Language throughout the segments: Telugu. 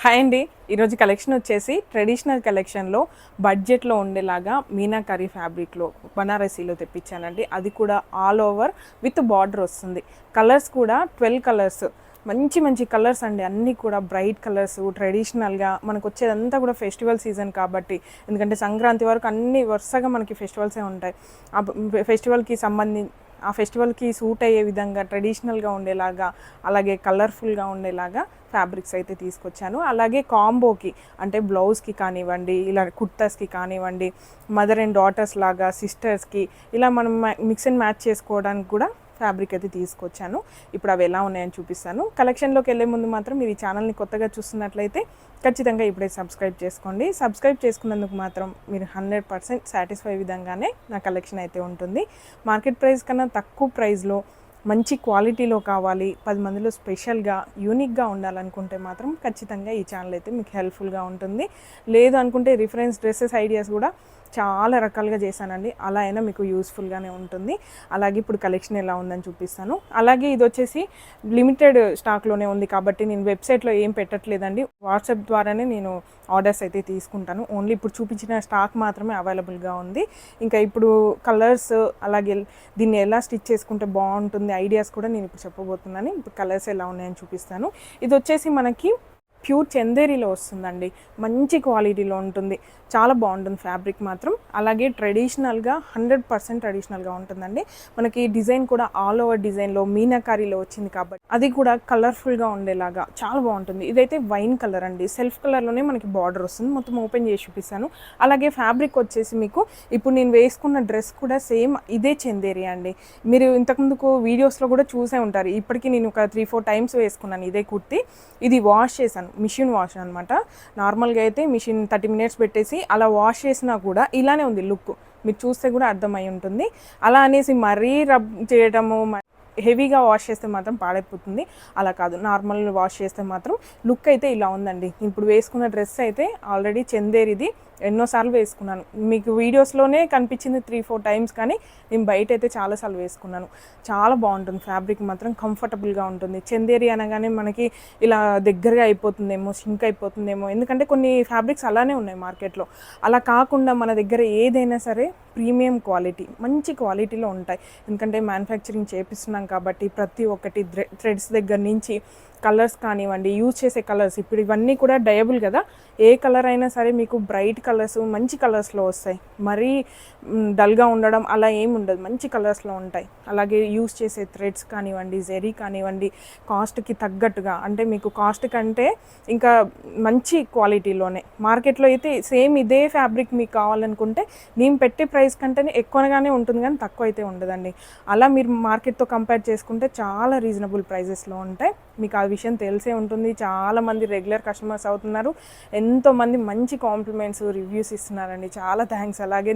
హాయ్ అండి. ఈరోజు కలెక్షన్ వచ్చేసి ట్రెడిషనల్ కలెక్షన్లో బడ్జెట్లో ఉండేలాగా మీనాకరీ ఫ్యాబ్రిక్లో బనారసీలో తెప్పించానండి. అది కూడా ఆల్ ఓవర్ విత్ బార్డర్ వస్తుంది. కలర్స్ కూడా 12 కలర్స్, మంచి మంచి కలర్స్ అండి. అన్నీ కూడా బ్రైట్ కలర్స్, ట్రెడిషనల్గా మనకు వచ్చేదంతా కూడా ఫెస్టివల్ సీజన్ కాబట్టి, ఎందుకంటే సంక్రాంతి వరకు అన్ని వరుసగా మనకి ఫెస్టివల్సే ఉంటాయి. ఆ ఫెస్టివల్కి ఆ ఫెస్టివల్కి సూట్ అయ్యే విధంగా ట్రెడిషనల్గా ఉండేలాగా, అలాగే కలర్ఫుల్గా ఉండేలాగా ఫ్యాబ్రిక్స్ అయితే తీసుకొచ్చాను. అలాగే కాంబోకి అంటే బ్లౌజ్కి కానివ్వండి, ఇలా కుర్తాస్కి కానివ్వండి, మదర్ అండ్ డాటర్స్ లాగా సిస్టర్స్కి ఇలా మనం మిక్స్ అండ్ మ్యాచ్ చేసుకోవడానికి కూడా ఫ్యాబ్రిక్ అయితే తీసుకొచ్చాను. ఇప్పుడు అవి ఎలా ఉన్నాయని చూపిస్తాను. కలెక్షన్లోకి వెళ్ళే ముందు మాత్రం మీరు ఈ ఛానల్ని కొత్తగా చూస్తున్నట్లయితే ఖచ్చితంగా ఇప్పుడే సబ్స్క్రైబ్ చేసుకోండి. సబ్స్క్రైబ్ చేసుకున్నందుకు మాత్రం మీరు 100% సాటిస్ఫై విధంగానే నా కలెక్షన్ అయితే ఉంటుంది. మార్కెట్ ప్రైస్ కన్నా తక్కువ ప్రైస్లో మంచి క్వాలిటీలో కావాలి, 10 మందిలో స్పెషల్గా యూనిక్గా ఉండాలనుకుంటే మాత్రం ఖచ్చితంగా ఈ ఛానల్ అయితే మీకు హెల్ప్ఫుల్గా ఉంటుంది. లేదు అనుకుంటే రిఫరెన్స్ డ్రెస్సెస్ ఐడియాస్ కూడా చాలా రకాలుగా చేశానండి. అలా అయినా మీకు యూస్ఫుల్గానే ఉంటుంది. అలాగే ఇప్పుడు కలెక్షన్ ఎలా ఉందని చూపిస్తాను. అలాగే ఇది వచ్చేసి లిమిటెడ్ స్టాక్లోనే ఉంది కాబట్టి నేను వెబ్సైట్లో ఏం పెట్టట్లేదండి. వాట్సాప్ ద్వారానే నేను ఆర్డర్స్ అయితే తీసుకుంటాను. ఓన్లీ ఇప్పుడు చూపించిన స్టాక్ మాత్రమే అవైలబుల్గా ఉంది. ఇంకా ఇప్పుడు కలర్స్, అలాగే దీన్ని ఎలా స్టిచ్ చేసుకుంటే బాగుంటుంది ఐడియాస్ కూడా నేను ఇప్పుడు చెప్పబోతున్నాను. ఇప్పుడు కలర్స్ ఎలా ఉన్నాయని చూపిస్తాను. ఇది వచ్చేసి మనకి ప్యూర్ చందేరిలో వస్తుందండి. మంచి క్వాలిటీలో ఉంటుంది, చాలా బాగుంటుంది ఫ్యాబ్రిక్ మాత్రం. అలాగే ట్రెడిషనల్గా 100% ట్రెడిషనల్గా ఉంటుందండి. మనకి డిజైన్ కూడా ఆల్ ఓవర్ డిజైన్లో మీనాకారీలో వచ్చింది కాబట్టి అది కూడా కలర్ఫుల్గా ఉండేలాగా చాలా బాగుంటుంది. ఇదైతే వైన్ కలర్ అండి, సెల్ఫ్ కలర్లోనే మనకి బార్డర్ వస్తుంది. మొత్తం ఓపెన్ చేసి చూపిస్తాను. అలాగే ఫ్యాబ్రిక్ వచ్చేసి మీకు ఇప్పుడు నేను వేసుకున్న డ్రెస్ కూడా సేమ్ ఇదే చందేరి అండి. మీరు ఇంతకుముందుకు వీడియోస్లో కూడా చూసే ఉంటారు. ఇప్పటికీ నేను ఒక 3-4 టైమ్స్ వేసుకున్నాను ఇదే కుర్తి. ఇది వాష్ చేశాను, మిషన్ వాష్ అనమాట. నార్మల్గా అయితే మిషన్ 30 మినిట్స్ పెట్టేసి అలా వాష్ చేసినా కూడా ఇలానే ఉంది లుక్. మీరు చూస్తే కూడా అర్థమై ఉంటుంది. అలా అనేసి మరీ రబ్ చేయడము, హెవీగా వాష్ చేస్తే మాత్రం పాడైపోతుంది. అలా కాదు, నార్మల్ వాష్ చేస్తే మాత్రం లుక్ అయితే ఇలా ఉందండి. ఇప్పుడు వేసుకున్న డ్రెస్ అయితే ఆల్రెడీ చందేరిది, ఎన్నోసార్లు వేసుకున్నాను. మీకు వీడియోస్లోనే కనిపించింది 3-4 టైమ్స్, కానీ నేను బయట అయితే చాలాసార్లు వేసుకున్నాను. చాలా బాగుంటుంది ఫ్యాబ్రిక్ మాత్రం, కంఫర్టబుల్గా ఉంటుంది. చందేరి అనగానే మనకి ఇలా దగ్గరగా అయిపోతుందేమో, సింక్ అయిపోతుందేమో, ఎందుకంటే కొన్ని ఫ్యాబ్రిక్స్ అలానే ఉన్నాయి మార్కెట్లో. అలా కాకుండా మన దగ్గర ఏదైనా సరే ప్రీమియం క్వాలిటీ, మంచి క్వాలిటీలో ఉంటాయి. ఎందుకంటే మ్యానుఫ్యాక్చరింగ్ చేపిస్తున్నాం కాబట్టి ప్రతి ఒక్కటి థ్రెడ్స్ దగ్గర నుంచి కలర్స్ కానివ్వండి, యూజ్ చేసే కలర్స్ ఇప్పుడు ఇవన్నీ కూడా డయబుల్ కదా. ఏ కలర్ అయినా సరే మీకు బ్రైట్ కలర్స్, మంచి కలర్స్లో వస్తాయి. మరీ డల్గా ఉండడం అలా ఏమి ఉండదు, మంచి కలర్స్లో ఉంటాయి. అలాగే యూజ్ చేసే థ్రెడ్స్ కానివ్వండి, జెరీ కానివ్వండి, కాస్ట్కి తగ్గట్టుగా, అంటే మీకు కాస్ట్ కంటే ఇంకా మంచి క్వాలిటీలోనే. మార్కెట్లో అయితే సేమ్ ఇదే ఫ్యాబ్రిక్ మీకు కావాలనుకుంటే నేను పెట్టే ప్రైస్ కంటేనే ఎక్కువగానే ఉంటుంది, కానీ తక్కువ అయితే ఉండదండి. అలా మీరు మార్కెట్తో కంపేర్ చేసుకుంటే చాలా రీజనబుల్ ప్రైజెస్లో ఉంటాయి. మీకు ఆ విషయం తెలిసే ఉంటుంది. చాలామంది రెగ్యులర్ కస్టమర్స్ అవుతున్నారు. ఎంతోమంది మంచి కాంప్లిమెంట్స్, రివ్యూస్ ఇస్తున్నారండి. చాలా థ్యాంక్స్. అలాగే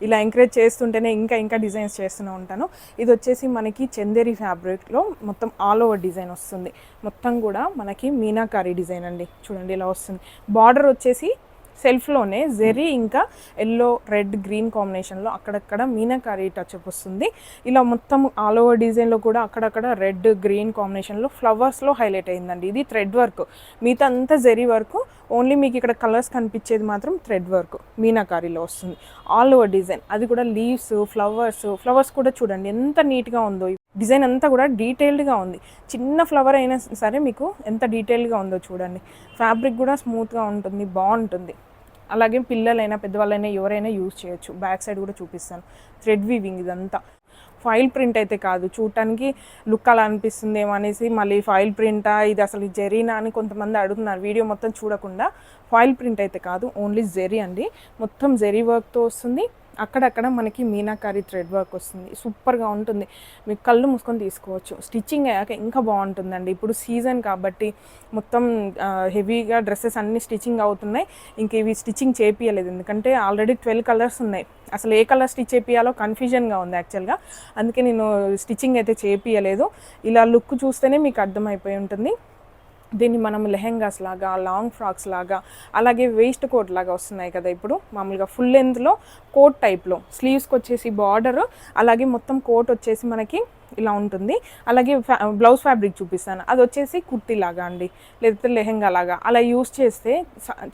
ఇలా ఎంకరేజ్ చేస్తుంటేనే ఇంకా డిజైన్స్ చేస్తూనే ఉంటాను. ఇది వచ్చేసి మనకి చందేరి ఫ్యాబ్రిక్లో మొత్తం ఆల్ ఓవర్ డిజైన్ వస్తుంది. మొత్తం కూడా మనకి మీనాకారీ డిజైన్ అండి. చూడండి ఇలా వస్తుంది. బార్డర్ వచ్చేసి సెల్ఫ్లోనే జెరీ ఇంకా ఎల్లో, రెడ్, గ్రీన్ కాంబినేషన్లో అక్కడక్కడ మీనాకారీ టచ్అప్ వస్తుంది. ఇలా మొత్తం ఆల్ ఓవర్ డిజైన్లో కూడా అక్కడక్కడ రెడ్, గ్రీన్ కాంబినేషన్లో ఫ్లవర్స్లో హైలైట్ అయిందండి. ఇది థ్రెడ్ వర్క్, మిగతా అంతా జెరీ వర్క్. ఓన్లీ మీకు ఇక్కడ కలర్స్ కనిపించేది మాత్రం థ్రెడ్ వర్క్ మీనాకారీలో వస్తుంది. ఆల్ ఓవర్ డిజైన్, అది కూడా లీవ్స్, ఫ్లవర్స్ కూడా చూడండి ఎంత నీట్గా ఉందో. డిజైన్ అంతా కూడా డీటెయిల్డ్గా ఉంది. చిన్న ఫ్లవర్ అయినా సరే మీకు ఎంత డీటెయిల్డ్గా ఉందో చూడండి. ఫ్యాబ్రిక్ కూడా స్మూత్గా ఉంటుంది, బాగుంటుంది. అలాగే పిల్లలైనా పెద్దవాళ్ళైనా ఎవరైనా యూజ్ చేయొచ్చు. బ్యాక్ సైడ్ కూడా చూపిస్తాను. థ్రెడ్ వీవింగ్ ఇదంతా. ఫాయిల్ ప్రింట్ అయితే కాదు, చూడటానికి లుక్ అలా అనిపిస్తుందేమో అనేసి మళ్ళీ ఫాయిల్ ప్రింటా, ఇది అసలు జెరీనా అని కొంతమంది అడుగుతున్నారు వీడియో మొత్తం చూడకుండా. ఫాయిల్ ప్రింట్ అయితే కాదు, ఓన్లీ జెరీ అండి. మొత్తం జెరీ వర్క్తో వస్తుంది. అక్కడక్కడ మనకి మీనాకారీ థ్రెడ్ వర్క్ వస్తుంది. సూపర్గా ఉంటుంది. మీకు కళ్ళు మూసుకొని తీసుకోవచ్చు. స్టిచ్చింగ్ అయ్యాక ఇంకా బాగుంటుందండి. ఇప్పుడు సీజన్ కాబట్టి మొత్తం హెవీగా డ్రెస్సెస్ అన్నీ స్టిచ్చింగ్ అవుతున్నాయి. ఇంక ఇవి స్టిచ్చింగ్ చేపియలేదు, ఎందుకంటే ఆల్రెడీ 12 కలర్స్ ఉన్నాయి. అసలు ఏ కలర్ స్టిచ్ చేపియాలో కన్ఫ్యూజన్గా ఉంది యాక్చువల్గా. అందుకే నేను స్టిచ్చింగ్ అయితే చేపియలేదు. ఇలా లుక్ చూస్తేనే మీకు అర్థమైపోయి ఉంటుంది. దీన్ని మనం లెహెంగాస్ లాగా, లాంగ్ ఫ్రాక్స్ లాగా, అలాగే వేస్ట్ కోట్ లాగా వస్తున్నాయి కదా ఇప్పుడు మామూలుగా ఫుల్ లెంత్లో కోట్ టైప్లో, స్లీవ్స్కి వచ్చేసి బార్డర్, అలాగే మొత్తం కోట్ వచ్చేసి మనకి ఇలా ఉంటుంది. అలాగే బ్లౌజ్ ఫ్యాబ్రిక్ చూపిస్తాను, అది వచ్చేసి కుర్తీ లాగా అండి, లేకపోతే లెహెంగా లాగా అలా యూస్ చేస్తే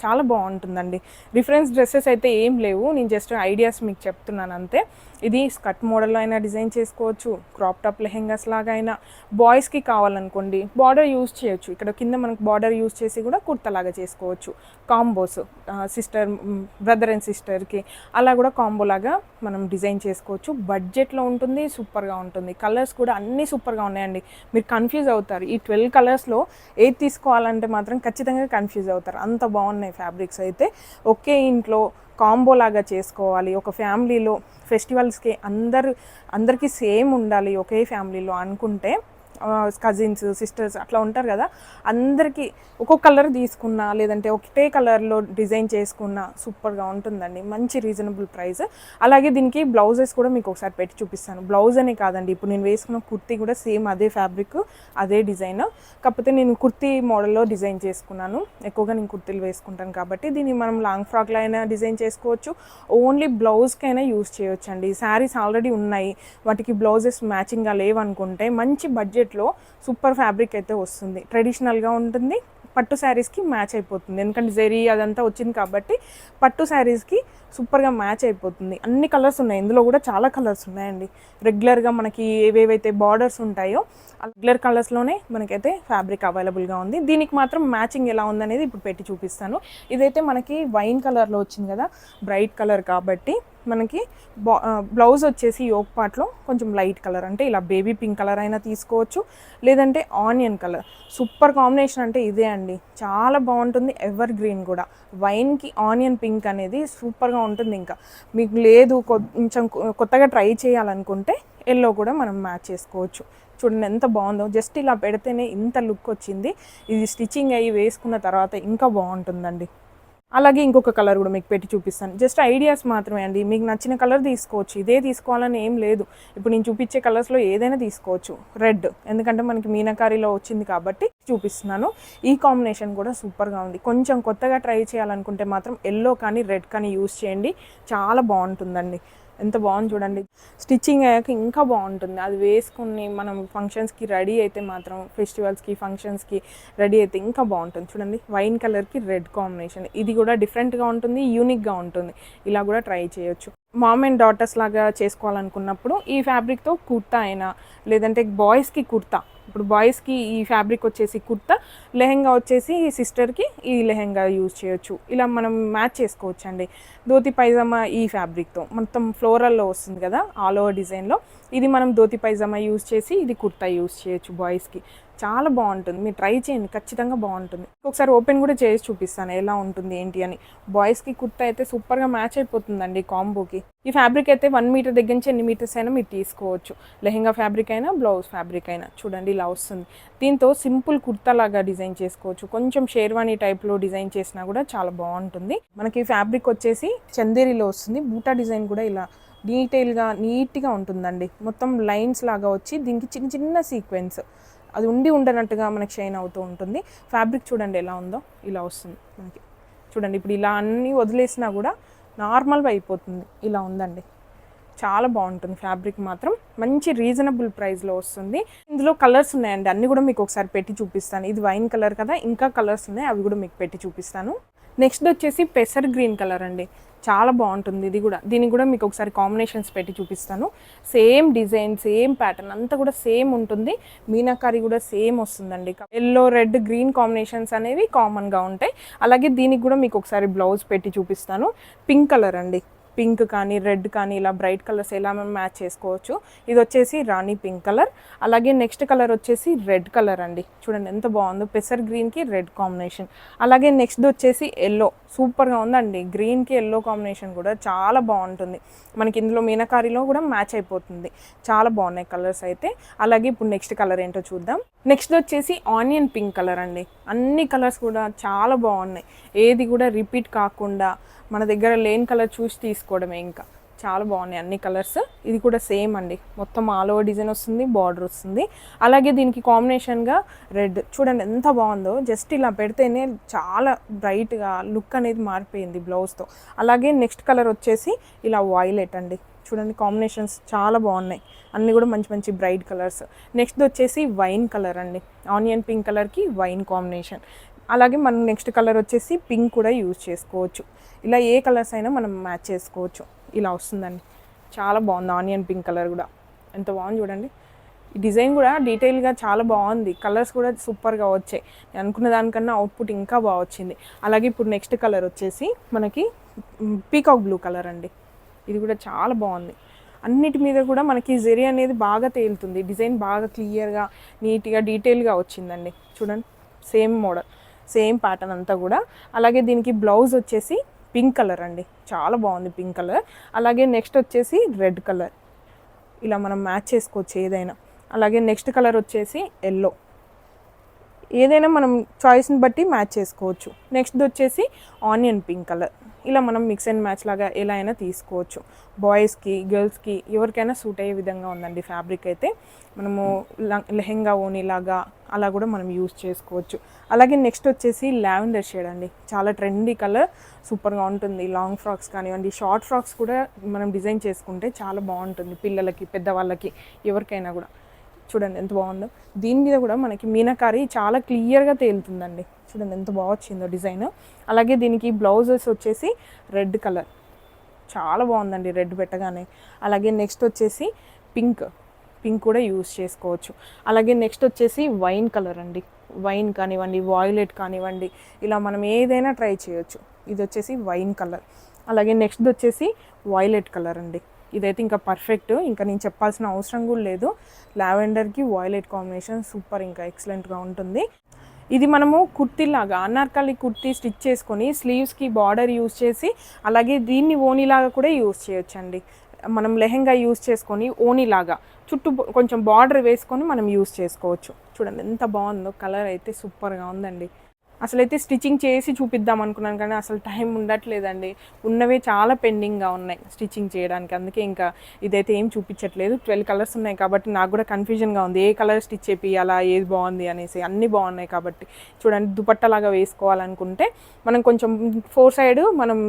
చాలా బాగుంటుందండి. రిఫరెన్స్ డ్రెస్సెస్ అయితే ఏం లేవు, నేను జస్ట్ ఐడియాస్ మీకు చెప్తున్నాను అంతే. ఇది స్కర్ట్ మోడల్లో అయినా డిజైన్ చేసుకోవచ్చు, క్రాప్ టాప్ లెహెంగాస్ లాగా అయినా. బాయ్స్కి కావాలనుకోండి బార్డర్ యూస్ చేయొచ్చు, ఇక్కడ కింద మనకు బార్డర్ యూస్ చేసి కూడా కుర్తా లాగా చేసుకోవచ్చు. కాంబోస్ సిస్టర్ బ్రదర్ అండ్ సిస్టర్కి అలా కూడా కాంబో లాగా మనం డిజైన్ చేసుకోవచ్చు. బడ్జెట్లో ఉంటుంది, సూపర్గా ఉంటుంది. కలర్స్ కూడా అన్నీ సూపర్గా ఉన్నాయండి. మీరు కన్ఫ్యూజ్ అవుతారు, ఈ 12 కలర్స్లో ఏది తీసుకోవాలంటే మాత్రం ఖచ్చితంగా కన్ఫ్యూజ్ అవుతారు, అంత బాగున్నాయి ఫ్యాబ్రిక్స్ అయితే. ఒకే ఇంట్లో కాంబో లాగా చేసుకోవాలి, ఒక ఫ్యామిలీలో ఫెస్టివల్స్కి అందరికీ సేమ్ ఉండాలి ఒకే ఫ్యామిలీలో అనుకుంటే, కజిన్స్ సిస్టర్స్ అట్లా ఉంటారు కదా, అందరికీ ఒక్కొక్క కలర్ తీసుకున్నా లేదంటే ఒకటే కలర్లో డిజైన్ చేసుకున్నా సూపర్గా ఉంటుందండి. మంచి రీజనబుల్ ప్రైస్. అలాగే దీనికి బ్లౌజెస్ కూడా మీకు ఒకసారి పెట్టి చూపిస్తాను. బ్లౌజ్ అనే కాదండి, ఇప్పుడు నేను వేసుకున్న కుర్తీ కూడా సేమ్ అదే ఫ్యాబ్రిక్ అదే డిజైన్, కాకపోతే నేను కుర్తీ మోడల్లో డిజైన్ చేసుకున్నాను. ఎక్కువగా నేను కుర్తీలు వేసుకుంటాను కాబట్టి దీన్ని మనం లాంగ్ ఫ్రాక్లో అయినా డిజైన్ చేసుకోవచ్చు, ఓన్లీ బ్లౌజ్కైనా యూస్ చేయొచ్చు అండి. శారీస్ ఆల్రెడీ ఉన్నాయి, వాటికి బ్లౌజెస్ మ్యాచింగ్గా లేవనుకుంటే మంచి బడ్జెట్లో సూపర్ ఫ్యాబ్రిక్ అయితే వస్తుంది. ట్రెడిషనల్గా ఉంటుంది, పట్టు శారీస్కి మ్యాచ్ అయిపోతుంది, ఎందుకంటే జెరీ అదంతా వచ్చింది కాబట్టి పట్టు శారీస్కి సూపర్గా మ్యాచ్ అయిపోతుంది. అన్ని కలర్స్ ఉన్నాయి, ఇందులో కూడా చాలా కలర్స్ ఉన్నాయండి. రెగ్యులర్గా మనకి ఏవేవైతే బార్డర్స్ ఉంటాయో రెగ్యులర్ కలర్స్లోనే మనకైతే ఫ్యాబ్రిక్ అవైలబుల్గా ఉంది. దీనికి మాత్రం మ్యాచింగ్ ఎలా ఉందనేది ఇప్పుడు పెట్టి చూపిస్తాను. ఇదైతే మనకి వైన్ కలర్లో వచ్చింది కదా, బ్రైట్ కలర్ కాబట్టి మనకి బ్లౌజ్ వచ్చేసి యోక్ పార్ట్లో కొంచెం లైట్ కలర్, అంటే ఇలా బేబీ పింక్ కలర్ అయినా తీసుకోవచ్చు, లేదంటే ఆనియన్ కలర్. సూపర్ కాంబినేషన్ అంటే ఇదే అండి, చాలా బాగుంటుంది. ఎవర్ గ్రీన్ కూడా వైన్కి ఆనియన్ పింక్ అనేది సూపర్గా ఉంటుంది. ఇంకా మీకు లేదు కొంచెం కొత్తగా ట్రై చేయాలనుకుంటే ఎల్లో కూడా మనం మ్యాచ్ చేసుకోవచ్చు. చూడండి ఎంత బాగుందో, జస్ట్ ఇలా పెడితేనే ఇంత లుక్ వచ్చింది. ఇది స్టిచ్చింగ్ అయ్యి వేసుకున్న తర్వాత ఇంకా బాగుంటుందండి. అలాగే ఇంకొక కలర్ కూడా మీకు పెట్టి చూపిస్తాను, జస్ట్ ఐడియాస్ మాత్రమే అండి. మీకు నచ్చిన కలర్ తీసుకోవచ్చు, ఇదే తీసుకోవాలని ఏం లేదు. ఇప్పుడు నేను చూపించే కలర్స్లో ఏదైనా తీసుకోవచ్చు. రెడ్ ఎందుకంటే మనకి మీనాకారీలో వచ్చింది కాబట్టి చూపిస్తున్నాను. ఈ కాంబినేషన్ కూడా సూపర్గా ఉంది. కొంచెం కొత్తగా ట్రై చేయాలనుకుంటే మాత్రం ఎల్లో కానీ రెడ్ కానీ యూస్ చేయండి, చాలా బాగుంటుందండి. ఎంత బాగుంది చూడండి, స్టిచ్చింగ్ అయ్యాక ఇంకా బాగుంటుంది. అది వేసుకుని మనం ఫంక్షన్స్కి రెడీ అయితే మాత్రం, ఫెస్టివల్స్కి ఫంక్షన్స్కి రెడీ అయితే ఇంకా బాగుంటుంది. చూడండి వైన్ కలర్కి రెడ్ కాంబినేషన్, ఇది కూడా డిఫరెంట్గా ఉంటుంది, యూనిక్గా ఉంటుంది. ఇలా కూడా ట్రై చేయొచ్చు. మామ్ అండ్ డాటర్స్ లాగా చేసుకోవాలనుకున్నప్పుడు ఈ ఫ్యాబ్రిక్తో కుర్తా అయినా, లేదంటే బాయ్స్కి కుర్తా, ఇప్పుడు బాయ్స్కి ఈ ఫ్యాబ్రిక్ వచ్చేసి కుర్తా, లెహెంగా వచ్చేసి సిస్టర్కి ఈ లెహెంగా యూజ్ చేయొచ్చు. ఇలా మనం మ్యాచ్ చేసుకోవచ్చు అండి. ధోతి పైజామా ఈ ఫ్యాబ్రిక్తో మొత్తం ఫ్లోరల్లో వస్తుంది కదా ఆల్ ఓవర్ డిజైన్లో, ఇది మనం ధోతి పైజామా యూజ్ చేసి ఇది కుర్తా యూజ్ చేయొచ్చు బాయ్స్కి. చాలా బాగుంటుంది, మీరు ట్రై చేయండి, ఖచ్చితంగా బాగుంటుంది. ఒకసారి ఓపెన్ కూడా చేసి చూపిస్తాను ఎలా ఉంటుంది ఏంటి అని. బాయ్స్కి కుర్తా అయితే సూపర్గా మ్యాచ్ అయిపోతుందండి కాంబోకి. ఈ ఫ్యాబ్రిక్ అయితే 1 మీటర్ దగ్గర నుంచి ఎన్ని మీటర్స్ అయినా మీరు తీసుకోవచ్చు, లెహెంగా ఫ్యాబ్రిక్ అయినా బ్లౌజ్ ఫ్యాబ్రిక్ అయినా. చూడండి ఇలా వస్తుంది. దీంతో సింపుల్ కుర్తా లాగా డిజైన్ చేసుకోవచ్చు, కొంచెం షేర్వానీ టైప్లో డిజైన్ చేసినా కూడా చాలా బాగుంటుంది. మనకి ఫ్యాబ్రిక్ వచ్చేసి చందేరిలో వస్తుంది, బూటా డిజైన్ కూడా ఇలా డీటెయిల్గా నీట్గా ఉంటుందండి. మొత్తం లైన్స్ లాగా వచ్చి దీనికి చిన్న చిన్న సీక్వెన్స్, అది ఉండనట్టుగా మనకి షైన్ అవుతూ ఉంటుంది. ఫ్యాబ్రిక్ చూడండి ఎలా ఉందో, ఇలా వస్తుంది మనకి. చూడండి ఇప్పుడు ఇలా అన్నీ వదిలేసినా కూడా నార్మల్గా అయిపోతుంది, ఇలా ఉందండి. చాలా బాగుంటుంది ఫ్యాబ్రిక్ మాత్రం, మంచి రీజనబుల్ ప్రైస్లో వస్తుంది. ఇందులో కలర్స్ ఉన్నాయండి, అన్నీ కూడా మీకు ఒకసారి పెట్టి చూపిస్తాను. ఇది వైన్ కలర్ కదా, ఇంకా కలర్స్ ఉన్నాయి, అవి కూడా మీకు పెట్టి చూపిస్తాను. నెక్స్ట్ వచ్చేసి పెసర్ గ్రీన్ కలర్ అండి, చాలా బాగుంటుంది ఇది కూడా. దీనికి కూడా మీకు ఒకసారి కాంబినేషన్స్ పెట్టి చూపిస్తాను. సేమ్ డిజైన్, సేమ్ ప్యాటర్న్ అంతా కూడా సేమ్ ఉంటుంది. మీనాకారి కూడా సేమ్ వస్తుందండి. ఎల్లో రెడ్ గ్రీన్ కాంబినేషన్స్ అనేవి కామన్గా ఉంటాయి. అలాగే దీనికి కూడా మీకు ఒకసారి బ్లౌజ్ పెట్టి చూపిస్తాను. పింక్ కలర్ అండి, పింక్ కానీ రెడ్ కానీ ఇలా బ్రైట్ కలర్స్ ఎలా మనం మ్యాచ్ చేసుకోవచ్చు. ఇది వచ్చేసి రాణి పింక్ కలర్. అలాగే నెక్స్ట్ కలర్ వచ్చేసి రెడ్ కలర్ అండి, చూడండి ఎంత బాగుందో, పెసర్ గ్రీన్కి రెడ్ కాంబినేషన్. అలాగే నెక్స్ట్ వచ్చేసి ఎల్లో, సూపర్గా ఉందండి. గ్రీన్కి ఎల్లో కాంబినేషన్ కూడా చాలా బాగుంటుంది. మనకి ఇందులో మీనాకారీలో కూడా మ్యాచ్ అయిపోతుంది. చాలా బాగున్నాయి కలర్స్ అయితే. అలాగే ఇప్పుడు నెక్స్ట్ కలర్ ఏంటో చూద్దాం. నెక్స్ట్ వచ్చేసి ఆనియన్ పింక్ కలర్ అండి. అన్ని కలర్స్ కూడా చాలా బాగున్నాయి, ఏది కూడా రిపీట్ కాకుండా మన దగ్గర లేని కలర్ చూసి తీసుకోవడమే. ఇంకా చాలా బాగున్నాయి అన్ని కలర్స్. ఇది కూడా సేమ్ అండి, మొత్తం ఆల్ ఓవర్ డిజైన్ వస్తుంది, బార్డర్ వస్తుంది. అలాగే దీనికి కాంబినేషన్గా రెడ్, చూడండి ఎంత బాగుందో. జస్ట్ ఇలా పెడితేనే చాలా బ్రైట్గా లుక్ అనేది మారిపోయింది బ్లౌజ్తో. అలాగే నెక్స్ట్ కలర్ వచ్చేసి ఇలా వైలెట్ అండి, చూడండి కాంబినేషన్స్ చాలా బాగున్నాయి, అన్నీ కూడా మంచి మంచి బ్రైట్ కలర్స్. నెక్స్ట్ వచ్చేసి వైన్ కలర్ అండి, ఆనియన్ పింక్ కలర్కి వైన్ కాంబినేషన్. అలాగే మనం నెక్స్ట్ కలర్ వచ్చేసి పింక్ కూడా యూజ్ చేసుకోవచ్చు. ఇలా ఏ కలర్స్ అయినా మనం మ్యాచ్ చేసుకోవచ్చు. ఇలా వస్తుందండి, చాలా బాగుంది. ఆనియన్ పింక్ కలర్ కూడా ఎంత బాగుంది చూడండి. ఈ డిజైన్ కూడా డీటెయిల్గా చాలా బాగుంది, కలర్స్ కూడా సూపర్గా వచ్చాయి. నేను అనుకున్న దానికన్నా అవుట్పుట్ ఇంకా బాగా వచ్చింది. అలాగే ఇప్పుడు నెక్స్ట్ కలర్ వచ్చేసి మనకి పీకాక్ బ్లూ కలర్ అండి. ఇది కూడా చాలా బాగుంది. అన్నిటి మీద కూడా మనకి జెరీ అనేది బాగా తేలుతుంది, డిజైన్ బాగా క్లియర్గా నీట్గా డీటెయిల్గా వచ్చిందండి. చూడండి సేమ్ మోడల్, సేమ్ ప్యాటర్న్ అంతా కూడా. అలాగే దీనికి బ్లౌజ్ వచ్చేసి పింక్ కలర్ అండి, చాలా బాగుంది పింక్ కలర్. అలాగే నెక్స్ట్ వచ్చేసి రెడ్ కలర్, ఇలా మనం మ్యాచ్ చేసుకోవచ్చు ఏదైనా. అలాగే నెక్స్ట్ కలర్ వచ్చేసి ఎల్లో, ఏదైనా మనం చాయిస్ని బట్టి మ్యాచ్ చేసుకోవచ్చు. నెక్స్ట్ వచ్చేసి ఆనియన్ పింక్ కలర్, ఇలా మనం మిక్స్ అండ్ మ్యాచ్ లాగా ఎలా అయినా తీసుకోవచ్చు. బాయ్స్కి గర్ల్స్కి ఎవరికైనా సూట్ అయ్యే విధంగా ఉందండి ఫ్యాబ్రిక్ అయితే. మనము లెహెంగా ఓనీలాగా అలా కూడా మనం యూస్ చేసుకోవచ్చు. అలాగే నెక్స్ట్ వచ్చేసి లావెండర్ షేడ్ అండి, చాలా ట్రెండీ కలర్, సూపర్గా ఉంటుంది. లాంగ్ ఫ్రాక్స్ కానివ్వండి, షార్ట్ ఫ్రాక్స్ కూడా మనం డిజైన్ చేసుకుంటే చాలా బాగుంటుంది, పిల్లలకి పెద్దవాళ్ళకి ఎవరికైనా కూడా. చూడండి ఎంత బాగుందో. దీని మీద కూడా మనకి మీనాకారి చాలా క్లియర్గా తేలుతుందండి. చూడండి ఎంత బాగా వచ్చిందో డిజైన్. అలాగే దీనికి బ్లౌజెస్ వచ్చేసి రెడ్ కలర్, చాలా బాగుందండి రెడ్ పెట్టగానే. అలాగే నెక్స్ట్ వచ్చేసి పింక్ కూడా యూస్ చేసుకోవచ్చు. అలాగే నెక్స్ట్ వచ్చేసి వైన్ కలర్ అండి, వైన్ కానివ్వండి, వాయిలెట్ కానివ్వండి, ఇలా మనం ఏదైనా ట్రై చేయొచ్చు. ఇది వచ్చేసి వైన్ కలర్. అలాగే నెక్స్ట్ వచ్చేసి వాయిలెట్ కలర్ అండి, ఇదైతే ఇంకా పర్ఫెక్ట్, ఇంకా నేను చెప్పాల్సిన అవసరం కూడా లేదు. లావెండర్కి వాయిలెట్ కాంబినేషన్ సూపర్, ఇంకా ఎక్సలెంట్గా ఉంటుంది. ఇది మనము కుర్తీలాగా అనార్కలి కుర్తీ స్టిచ్ చేసుకొని స్లీవ్స్కి బార్డర్ యూస్ చేసి, అలాగే దీన్ని ఓనీలాగా కూడా యూస్ చేయొచ్చండి. మనం లెహెంగా యూస్ చేసుకొని ఓనీలాగా చుట్టూ కొంచెం బార్డర్ వేసుకొని మనం యూస్ చేసుకోవచ్చు. చూడండి ఎంత బాగుందో, కలర్ అయితే సూపర్గా ఉందండి. అసలైతే స్టిచ్చింగ్ చేసి చూపిద్దాం అనుకున్నాను కానీ అసలు టైం ఉండట్లేదండి, ఉన్నవే చాలా పెండింగ్గా ఉన్నాయి స్టిచ్చింగ్ చేయడానికి. అందుకే ఇంకా ఇదైతే ఏం చూపించట్లేదు. 12 కలర్స్ ఉన్నాయి కాబట్టి నాకు కూడా కన్ఫ్యూజన్గా ఉంది, ఏ కలర్ స్టిచ్ చేపియాలా, ఏది బాగుంది అనేసి. అన్నీ బాగున్నాయి కాబట్టి. చూడండి దుపట్టలాగా వేసుకోవాలనుకుంటే మనం కొంచెం 4 సైడ్ మనం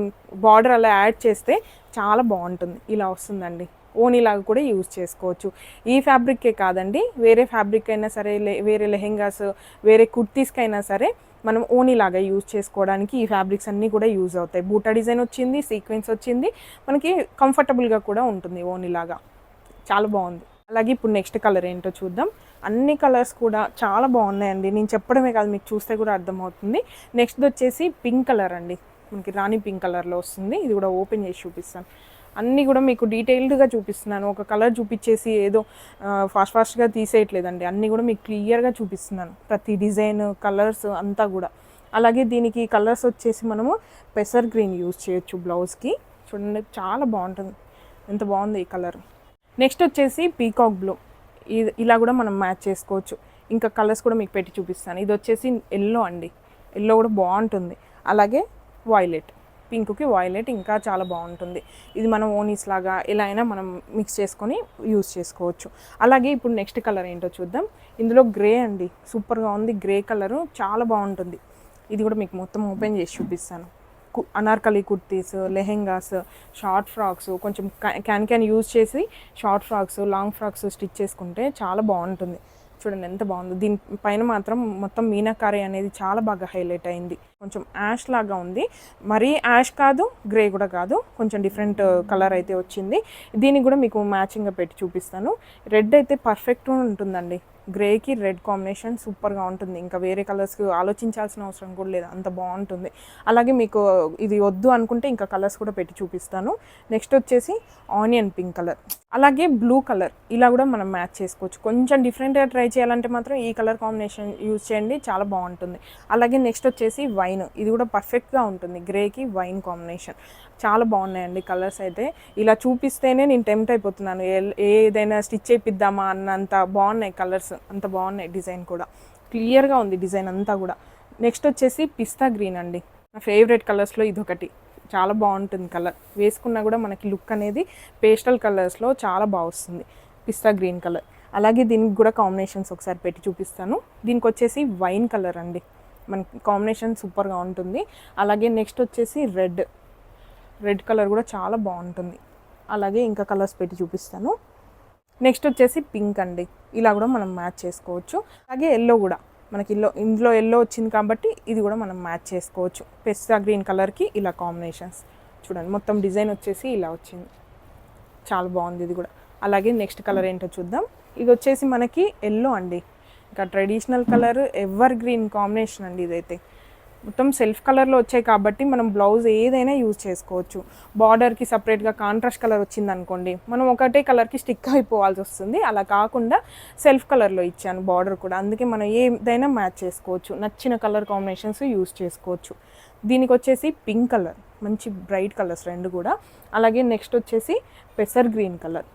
బార్డర్ అలా యాడ్ చేస్తే చాలా బాగుంటుంది. ఇలా వస్తుందండి, ఓనీలాగా కూడా యూజ్ చేసుకోవచ్చు. ఈ ఫ్యాబ్రిక్కే కాదండి, వేరే ఫ్యాబ్రిక్ అయినా సరే, వేరే లెహెంగాస్, వేరే కుర్తీస్కి అయినా సరే మనం ఓనీలాగా యూజ్ చేసుకోవడానికి ఈ ఫ్యాబ్రిక్స్ అన్నీ కూడా యూజ్ అవుతాయి. బూటా డిజైన్ వచ్చింది, సీక్వెన్స్ వచ్చింది, మనకి కంఫర్టబుల్గా కూడా ఉంటుంది ఓనీలాగా. చాలా బాగుంది. అలాగే ఇప్పుడు నెక్స్ట్ కలర్ ఏంటో చూద్దాం. అన్ని కలర్స్ కూడా చాలా బాగున్నాయండి, నేను చెప్పడమే కాదు మీకు చూస్తే కూడా అర్థమవుతుంది. నెక్స్ట్ వచ్చేసి పింక్ కలర్ అండి, మనకి రాణి పింక్ కలర్లో వస్తుంది. ఇది కూడా ఓపెన్ చేసి చూపిస్తాను. అన్నీ కూడా మీకు డీటెయిల్డ్గా చూపిస్తున్నాను, ఒక కలర్ చూపించేసి ఏదో ఫాస్ట్గా తీసేయట్లేదండి. అన్నీ కూడా మీకు క్లియర్గా చూపిస్తున్నాను, ప్రతి డిజైన్ కలర్స్ అంతా కూడా. అలాగే దీనికి కలర్స్ వచ్చేసి మనము పెసర్ గ్రీన్ యూజ్ చేయొచ్చు బ్లౌజ్కి. చూడండి చాలా బాగుంటుంది, ఎంత బాగుంది ఈ కలర్. నెక్స్ట్ వచ్చేసి పీకాక్ బ్లూ, ఇలా కూడా మనం మ్యాచ్ చేసుకోవచ్చు. ఇంకా కలర్స్ కూడా మీకు పెట్టి చూపిస్తాను. ఇది వచ్చేసి ఎల్లో అండి, ఎల్లో కూడా బాగుంటుంది. అలాగే వాయిలెట్, పింక్కి వాయిలెట్ ఇంకా చాలా బాగుంటుంది. ఇది మనం ఓనీస్ లాగా ఎలా అయినా మనం మిక్స్ చేసుకొని యూస్ చేసుకోవచ్చు. అలాగే ఇప్పుడు నెక్స్ట్ కలర్ ఏంటో చూద్దాం. ఇందులో గ్రే అండి, సూపర్గా ఉంది, గ్రే కలరు చాలా బాగుంటుంది. ఇది కూడా మీకు మొత్తం ఓపెన్ చేసి చూపిస్తాను. అనార్కలి కుర్తీస్, లెహెంగాస్, షార్ట్ ఫ్రాక్స్, కొంచెం క్యాన్ యూజ్ చేసి short frocks, long frocks stitch చేసుకుంటే చాలా బాగుంటుంది. చూడండి ఎంత బాగుందో. దీని పైన మాత్రం మొత్తం మీనాకారి అనేది చాలా బాగా హైలైట్ అయింది. కొంచెం యాష్ లాగా ఉంది, మరీ యాష్ కాదు, గ్రే కూడా కాదు, కొంచెం డిఫరెంట్ కలర్ అయితే వచ్చింది. దీనికి కూడా మీకు మ్యాచింగ్గా పెట్టి చూపిస్తాను. రెడ్ అయితే పర్ఫెక్ట్గా ఉంటుందండి, గ్రేకి రెడ్ కాంబినేషన్ సూపర్గా ఉంటుంది. ఇంకా వేరే కలర్స్కి ఆలోచించాల్సిన అవసరం కూడా లేదు, అంత బాగుంటుంది. అలాగే మీకు ఇది వద్దు అనుకుంటే ఇంకా కలర్స్ కూడా పెట్టి చూపిస్తాను. నెక్స్ట్ వచ్చేసి ఆనియన్ పింక్ కలర్, అలాగే బ్లూ కలర్, ఇలా కూడా మనం మ్యాచ్ చేసుకోవచ్చు. కొంచెం డిఫరెంట్గా ట్రై చేయాలంటే మాత్రం ఈ కలర్ కాంబినేషన్ యూజ్ చేయండి, చాలా బాగుంటుంది. అలాగే నెక్స్ట్ వచ్చేసి వైన్, ఇది కూడా పర్ఫెక్ట్గా ఉంటుంది, గ్రేకి వైన్ కాంబినేషన్. చాలా బాగున్నాయండి కలర్స్ అయితే. ఇలా చూపిస్తేనే నేను టెంప్ట్ అయిపోతున్నాను, ఏదైనా స్టిచ్ చేయిద్దామా అన్నంత బాగున్నాయి కలర్స్, అంత బాగున్నాయి. డిజైన్ కూడా క్లియర్గా ఉంది, డిజైన్ అంతా కూడా. నెక్స్ట్ వచ్చేసి పిస్తా గ్రీన్ అండి, నా ఫేవరెట్ కలర్స్లో ఇదొకటి. చాలా బాగుంటుంది కలర్, వేసుకున్నా కూడా మనకి లుక్ అనేది పేస్టల్ కలర్స్లో చాలా బాగా వస్తుంది, పిస్తా గ్రీన్ కలర్. అలాగే దీనికి కూడా కాంబినేషన్స్ ఒకసారి పెట్టి చూపిస్తాను. దీనికి వచ్చేసి వైన్ కలర్ అండి, మనకి కాంబినేషన్ సూపర్గా ఉంటుంది. అలాగే నెక్స్ట్ వచ్చేసి రెడ్ కలర్ కూడా చాలా బాగుంటుంది. అలాగే ఇంకా కలర్స్ పెట్టి చూపిస్తాను. నెక్స్ట్ వచ్చేసి పింక్ అండి, ఇలా కూడా మనం మ్యాచ్ చేసుకోవచ్చు. అలాగే ఎల్లో కూడా మనకి ఇందులో ఎల్లో వచ్చింది కాబట్టి ఇది కూడా మనం మ్యాచ్ చేసుకోవచ్చు. పెస్తా గ్రీన్ కలర్కి ఇలా కాంబినేషన్స్ చూడండి, మొత్తం డిజైన్ వచ్చేసి ఇలా వచ్చింది, చాలా బాగుంది ఇది కూడా. అలాగే నెక్స్ట్ కలర్ ఏంటో చూద్దాం. ఇది వచ్చేసి మనకి ఎల్లో అండి, ఇంకా traditional colour ever green combination అండి. ఇదైతే మొత్తం సెల్ఫ్ కలర్లో వచ్చాయి కాబట్టి మనం బ్లౌజ్ ఏదైనా యూజ్ చేసుకోవచ్చు. బార్డర్కి సపరేట్గా కాంట్రాస్ట్ కలర్ వచ్చింది అనుకోండి, మనం ఒకటే కలర్కి స్టిక్ అయిపోవాల్సి వస్తుంది. అలా కాకుండా సెల్ఫ్ కలర్లో ఇచ్చాను బార్డర్ కూడా, అందుకే మనం ఏదైనా మ్యాచ్ చేసుకోవచ్చు. నచ్చిన కలర్ కాంబినేషన్స్ యూజ్ చేసుకోవచ్చు. దీనికి వచ్చేసి పింక్ కలర్, మంచి బ్రైట్ కలర్స్ రెండు కూడా. అలాగే నెక్స్ట్ వచ్చేసి పెసర్ గ్రీన్ కలర్,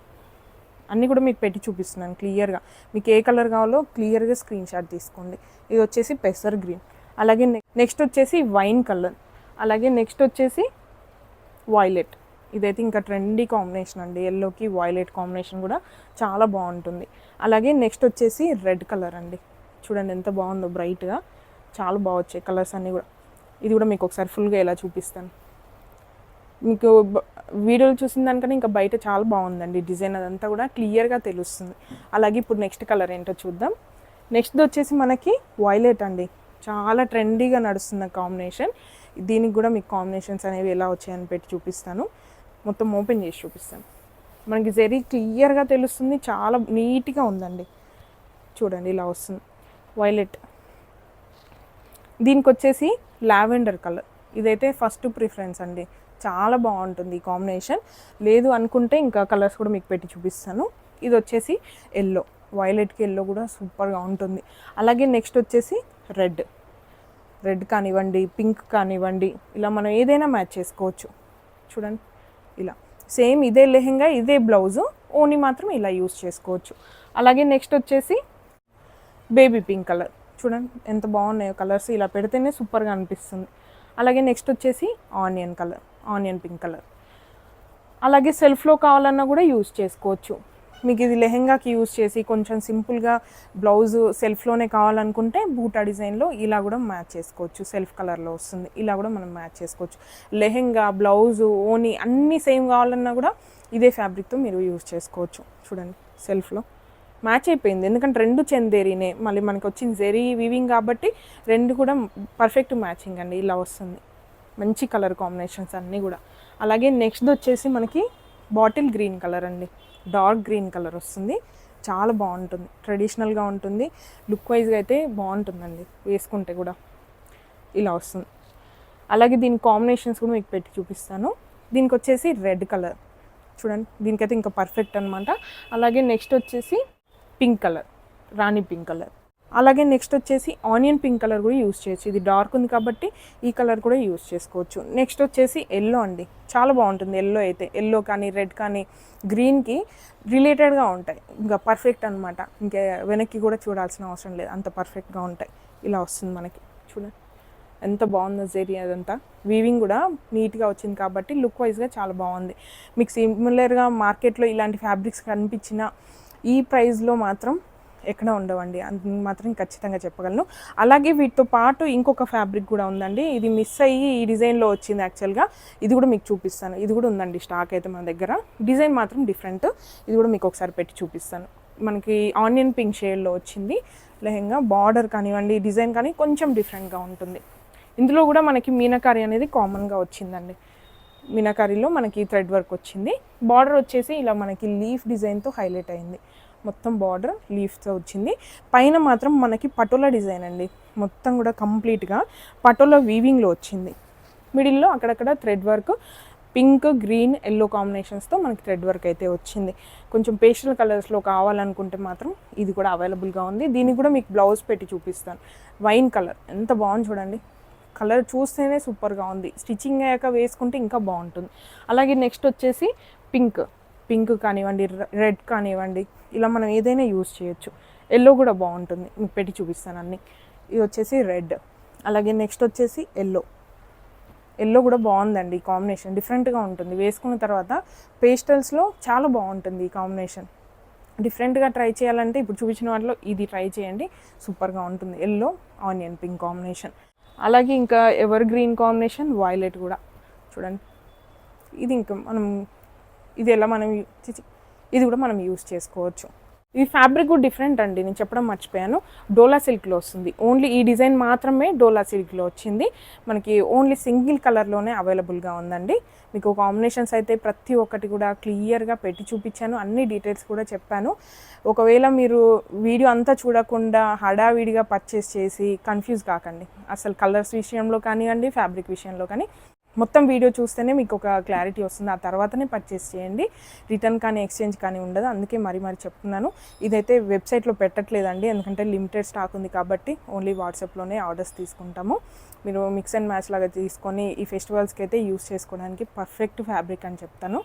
అన్నీ కూడా మీకు పెట్టి చూపిస్తున్నాను క్లియర్గా. మీకు ఏ కలర్ కావాలో క్లియర్గా స్క్రీన్ షాట్ తీసుకోండి. ఇది వచ్చేసి పెసర్ గ్రీన్. అలాగే నెక్స్ట్ వచ్చేసి వైన్ కలర్. అలాగే నెక్స్ట్ వచ్చేసి వాయిలెట్. ఇదైతే ఇంకా ట్రెండీ కాంబినేషన్ అండి, ఎల్లోకి వాయిలెట్ కాంబినేషన్ కూడా చాలా బాగుంటుంది. అలాగే నెక్స్ట్ వచ్చేసి రెడ్ కలర్ అండి, చూడండి ఎంత బాగుందో బ్రైట్గా, చాలా బాగా వచ్చాయి కలర్స్ అన్నీ కూడా. ఇది కూడా మీకు ఒకసారి ఫుల్గా ఎలా చూపిస్తాను. మీకు వీడియోలు చూసిన దానికన్నా ఇంకా బయట చాలా బాగుందండి డిజైన్, అదంతా కూడా క్లియర్గా తెలుస్తుంది. అలాగే ఇప్పుడు నెక్స్ట్ కలర్ ఏంటో చూద్దాం. నెక్స్ట్ వచ్చేసి మనకి వాయిలెట్ అండి, చాలా ట్రెండీగా నడుస్తున్న కాంబినేషన్. దీనికి కూడా మీకు కాంబినేషన్స్ అనేవి ఎలా వచ్చాయని పెట్టి చూపిస్తాను. మొత్తం ఓపెన్ చేసి చూపిస్తాను. మనకి జరీ క్లియర్గా తెలుస్తుంది, చాలా నీట్గా ఉందండి. చూడండి ఇలా వస్తుంది వైలెట్. దీనికి వచ్చేసి లావెండర్ కలర్, ఇదైతే ఫస్ట్ ప్రిఫరెన్స్ అండి, చాలా బాగుంటుంది ఈ కాంబినేషన్. లేదు అనుకుంటే ఇంకా కలర్స్ కూడా మీకు పెట్టి చూపిస్తాను. ఇది వచ్చేసి ఎల్లో, వైలెట్కి ఎల్లో కూడా సూపర్గా ఉంటుంది. అలాగే నెక్స్ట్ వచ్చేసి రెడ్ కానివ్వండి, పింక్ కానివ్వండి, ఇలా మనం ఏదైనా మ్యాచ్ చేసుకోవచ్చు. చూడండి ఇలా సేమ్ ఇదే లెహెంగా, ఇదే బ్లౌజు, ఓని మాత్రం ఇలా యూస్ చేసుకోవచ్చు. అలాగే నెక్స్ట్ వచ్చేసి బేబీ పింక్ కలర్, చూడండి ఎంత బాగున్నాయో కలర్స్, ఇలా పెడితేనే సూపర్గా అనిపిస్తుంది. అలాగే నెక్స్ట్ వచ్చేసి onion colour, onion pink colour. అలాగే సెల్ఫ్లో కావాలన్నా కూడా యూజ్ చేసుకోవచ్చు. మీకు ఇది లెహెంగాకి యూజ్ చేసి కొంచెం సింపుల్గా బ్లౌజ్ సెల్ఫ్లోనే కావాలనుకుంటే బూటా డిజైన్లో ఇలా కూడా మ్యాచ్ చేసుకోవచ్చు. సెల్ఫ్ కలర్లో వస్తుంది, ఇలా కూడా మనం మ్యాచ్ చేసుకోవచ్చు. లెహెంగా, బ్లౌజు, ఓని అన్నీ సేమ్ కావాలన్నా కూడా ఇదే ఫ్యాబ్రిక్తో మీరు యూజ్ చేసుకోవచ్చు. చూడండి సెల్ఫ్లో మ్యాచ్ అయిపోయింది, ఎందుకంటే రెండు చందేరీనే, మళ్ళీ మనకి వచ్చింది జెరీ వీవింగ్ కాబట్టి రెండు కూడా పర్ఫెక్ట్ మ్యాచింగ్ అండి, ఇలా వస్తుంది. మంచి కలర్ కాంబినేషన్స్ అన్నీ కూడా. అలాగే నెక్స్ట్ వచ్చేసి మనకి బాటిల్ గ్రీన్ కలర్ అండి, డార్క్ గ్రీన్ కలర్ వస్తుంది, చాలా బాగుంటుంది, ట్రెడిషనల్గా ఉంటుంది, లుక్ వైజ్గా అయితే బాగుంటుందండి, వేసుకుంటే కూడా ఇలా వస్తుంది. అలాగే దీని కాంబినేషన్స్ కూడా మీకు పెట్టి చూపిస్తాను. దీనికి వచ్చేసి రెడ్ కలర్, చూడండి దీనికైతే ఇంకా పర్ఫెక్ట్ అనమాట. అలాగే నెక్స్ట్ వచ్చేసి పింక్ కలర్, రాణి పింక్ కలర్. అలాగే నెక్స్ట్ వచ్చేసి ఆనియన్ పింక్ కలర్ కూడా యూస్ చేయొచ్చు, ఇది డార్క్ ఉంది కాబట్టి ఈ కలర్ కూడా యూస్ చేసుకోవచ్చు. నెక్స్ట్ వచ్చేసి ఎల్లో అండి, చాలా బాగుంటుంది ఎల్లో అయితే, ఎల్లో కానీ రెడ్ కానీ గ్రీన్కి రిలేటెడ్గా ఉంటాయి, ఇంకా పర్ఫెక్ట్ అనమాట. ఇంకా వెనక్కి కూడా చూడాల్సిన అవసరం లేదు, అంత పర్ఫెక్ట్గా ఉంటాయి. ఇలా వస్తుంది మనకి, చూడండి ఎంత బాగుందో జెరీ, అదంతా వీవింగ్ కూడా నీట్గా వచ్చింది కాబట్టి లుక్ వైజ్గా చాలా బాగుంది. మీకు సిమిలర్గా మార్కెట్లో ఇలాంటి ఫ్యాబ్రిక్స్ కనిపించిన ఈ ప్రైస్లో మాత్రం ఎక్కడ ఉండవండి, అది మాత్రం ఖచ్చితంగా చెప్పగలను. అలాగే వీటితో పాటు ఇంకొక ఫ్యాబ్రిక్ కూడా ఉందండి, ఇది మిస్ అయ్యి ఈ డిజైన్లో వచ్చింది యాక్చువల్గా, ఇది కూడా మీకు చూపిస్తాను. ఇది కూడా ఉందండి స్టాక్ అయితే మన దగ్గర, డిజైన్ మాత్రం డిఫరెంట్. ఇది కూడా మీకు ఒకసారి పెట్టి చూపిస్తాను. మనకి ఆనియన్ పింక్ షేడ్లో వచ్చింది లెహెంగా, బార్డర్ కానివ్వండి, డిజైన్ కానీ కొంచెం డిఫరెంట్గా ఉంటుంది. ఇందులో కూడా మనకి మీనాకారి అనేది కామన్గా వచ్చిందండి, మీనాకారీలో మనకి థ్రెడ్ వర్క్ వచ్చింది. బార్డర్ వచ్చేసి ఇలా మనకి లీఫ్ డిజైన్తో హైలైట్ అయింది, మొత్తం బార్డర్ లీఫ్తో వచ్చింది. పైన మాత్రం మనకి పటోలా డిజైన్ అండి, మొత్తం కూడా కంప్లీట్గా పటోలా వీవింగ్లో వచ్చింది. మిడిల్లో అక్కడక్కడ thread work, pink, green, yellow కాంబినేషన్స్తో మనకి థ్రెడ్ వర్క్ అయితే వచ్చింది. కొంచెం పేస్టల్ కలర్స్లో కావాలనుకుంటే మాత్రం ఇది కూడా అవైలబుల్గా ఉంది. దీనికి కూడా మీకు బ్లౌజ్ పెట్టి చూపిస్తాను. వైన్ కలర్ ఎంత బాగుంది చూడండి, కలర్ చూస్తేనే సూపర్గా ఉంది, స్టిచ్చింగ్ అయ్యాక వేసుకుంటే ఇంకా బాగుంటుంది. అలాగే నెక్స్ట్ వచ్చేసి పింక్ కానివ్వండి, రెడ్ కానివ్వండి, ఇలా మనం ఏదైనా యూజ్ చేయొచ్చు. ఎల్లో కూడా బాగుంటుంది, మీకు పెట్టి చూపిస్తాను అన్నీ. ఇది వచ్చేసి రెడ్. అలాగే నెక్స్ట్ వచ్చేసి ఎల్లో కూడా బాగుందండి, ఈ కాంబినేషన్ డిఫరెంట్గా ఉంటుంది, వేసుకున్న తర్వాత పేస్టల్స్లో చాలా బాగుంటుంది ఈ కాంబినేషన్. డిఫరెంట్గా ట్రై చేయాలంటే ఇప్పుడు చూపించిన వాటిలో ఇది ట్రై చేయండి, సూపర్గా ఉంటుంది. Yellow onion pink combination. అలాగే ఇంకా ఎవర్ గ్రీన్ కాంబినేషన్ వైలెట్ కూడా చూడండి, ఇది ఇంకా మనం ఇది ఎలా మనం ఇది కూడా మనం యూస్ చేసుకోవచ్చు. ఈ ఫ్యాబ్రిక్ కూడా డిఫరెంట్ అండి, నేను చెప్పడం మర్చిపోయాను. డోలా సిల్క్లో వస్తుంది. ఓన్లీ ఈ డిజైన్ మాత్రమే డోలా సిల్క్లో వచ్చింది. మనకి ఓన్లీ సింగిల్ కలర్లోనే అవైలబుల్గా ఉందండి. మీకు కాంబినేషన్స్ అయితే ప్రతి ఒక్కటి కూడా క్లియర్గా పెట్టి చూపించాను, అన్ని డీటెయిల్స్ కూడా చెప్పాను. ఒకవేళ మీరు వీడియో అంతా చూడకుండా హడావిడిగా పర్చేస్ చేసి కన్ఫ్యూజ్ కాకండి. అసలు కలర్స్ విషయంలో కానివ్వండి, ఫ్యాబ్రిక్ విషయంలో కానీ మొత్తం వీడియో చూస్తేనే మీకు ఒక క్లారిటీ వస్తుంది. ఆ తర్వాతనే పర్చేస్ చేయండి. రిటర్న్ కానీ ఎక్స్చేంజ్ కానీ ఉండదు. అందుకే మరి చెప్తున్నాను. ఇదైతే వెబ్సైట్లో పెట్టట్లేదండి, ఎందుకంటే లిమిటెడ్ స్టాక్ ఉంది కాబట్టి ఓన్లీ వాట్సాప్లోనే ఆర్డర్స్ తీసుకుంటాము. మీరు మిక్స్ అండ్ మ్యాచ్ లాగా తీసుకొని ఈ ఫెస్టివల్స్కి అయితే యూస్ చేసుకోవడానికి పర్ఫెక్ట్ ఫ్యాబ్రిక్ అని చెప్తాను.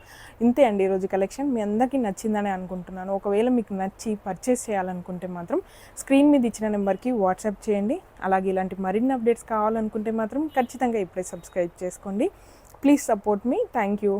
ఇంతే అండి ఈరోజు కలెక్షన్. మీ అందరికీ నచ్చిందని అనుకుంటున్నాను. ఒకవేళ మీకు నచ్చి పర్చేస్ చేయాలనుకుంటే మాత్రం స్క్రీన్ మీద ఇచ్చిన నెంబర్కి వాట్సాప్ చేయండి. అలాగే ఇలాంటి మరిన్ని అప్డేట్స్ కావాలనుకుంటే మాత్రం ఖచ్చితంగా ఇప్పుడే సబ్స్క్రైబ్ చేసుకోండి. Please support me. Thank you.